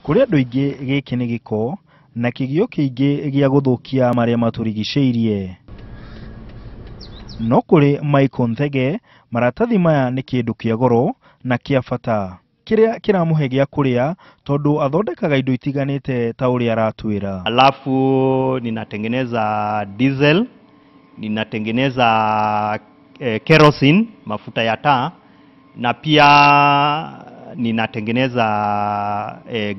Kuri andu aingi giki ni giko na kigio kiingi gia guthukia maria maturigiceirie. No kuri Michael Nthege maratathi maya ni kindu kia goro na kia bata kiria kiramuhe gia kuria tondu athondekaga indo itiganite ta uria aratwira. Alafu ninatengeneza diesel, ninatengeneza kerosene, mafuta ya taa, na pia ninatengeneza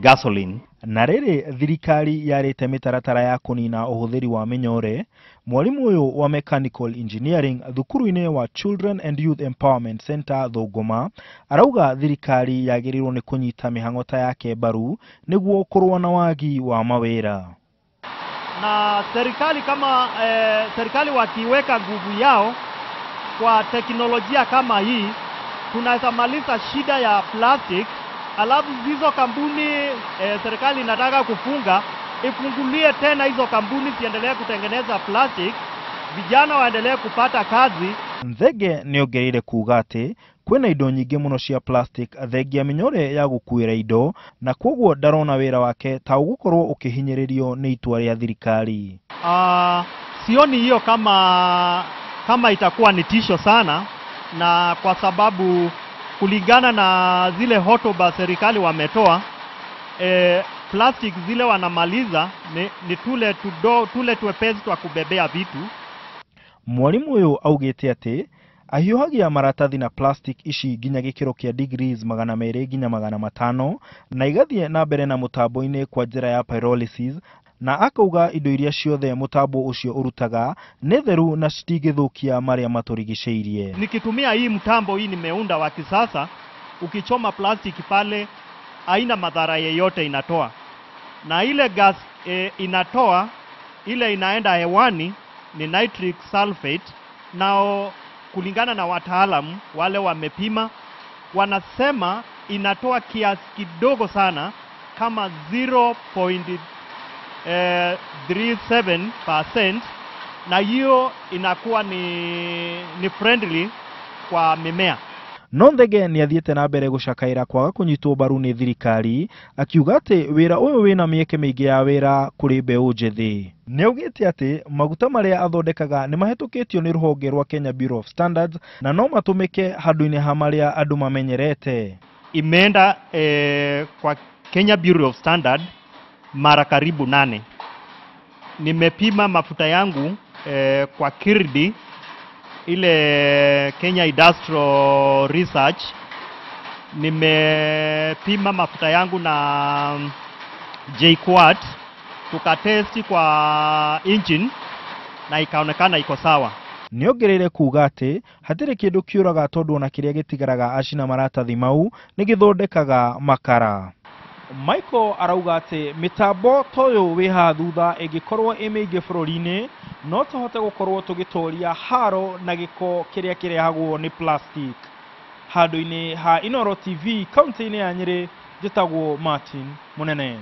gasoline. Na riri thirikari yarite mitaratara ya kunina uhuthiri wa minyore. Mwarimu uyu wa mechanical engineering thukuru-ini wa Children and Youth Empowerment Center Thunguma arauga thirikari yagirirwo ni kunyita mihang'ota yake mbaru niguo kurwa na wagi wa mawira. Na serikali wakiweka nguvu yao kwa teknolojia kama hii, tunaweza maliza shida ya plastic. Alafu hizo kampuni serikali inataka kufunga, ifungulie tena hizo kampuni ziendelee kutengeneza plastic, vijana waendelee kupata kazi. Nthege niongereire kuuga ati kwina indo nyingi muno cia plastic thengia minyore ya gukuira indo, na koguo ndarona wira wake ta ugukorwo ukihinyiririo ni itua ria thirikari. Sioni hiyo kama itakuwa ni tisho sana, na kwa sababu kulingana na zile hotuba serikali wametoa, plastic zile wanamaliza ni tule twepesi twa kubebea vitu. Mwarimu uyu augite ati ahiuhagia maratathi na plastic ici nginya gikiro kia degrees 200 nginya 500 na igathie na mbere na mutambo-ini kwa njira ya pyrolysis, na akauga indo iria ciothe mutambo ucio urutaga ni theru na citingithukia maria maturigiceirie. Nikitumia hii mtambo hii nimeunda wa kisasa, ukichoma plastic pale haina madhara yeyote inatoa, na ile gas inatoa ile inaenda hewani ni nitric sulfate. Nao kulingana na wataalamu wale wamepima, wanasema inatoa kiasi kidogo sana kama 0.37%, na hiyo inakuwa ni friendly kwa mimea. No Nthege ni athiete na mbere gucakaira kwaga kunyitwo mbaru ni thirikari, akiuga ati wira uyu wina mieke mingi ya wira kuri mbeu njithi. Niaugite ati maguta maria athondekaga ni mahetukitio ni ruhonge rwa Kenya Bureau of Standards na no matumike handu-ini ha maria andu mamenyerete. Imeenda kwa Kenya Bureau of Standard mara karibu 8. Nimepima mafuta yangu kwa Kirdi, ile Kenya Industrial Research. Nimepima mafuta yangu na JQuat, tukatesti kwa engine na ikaonekana iko sawa. Niongereire kuuga ati hatire kindu kiuraga tondu ona kiria gitigaraga acina maratathi mau ni githondekaga makara. Michael arauga ati mitambo toyo wiha thutha ingikorwo imiingi bururi-ini no tuhote gukorwo tugitoria haro na giko kiria kirehagwo ni plastic. Handu-ini ha Inooro TV kaunti-ini ya Nyeri, njitagwo Martin Munene.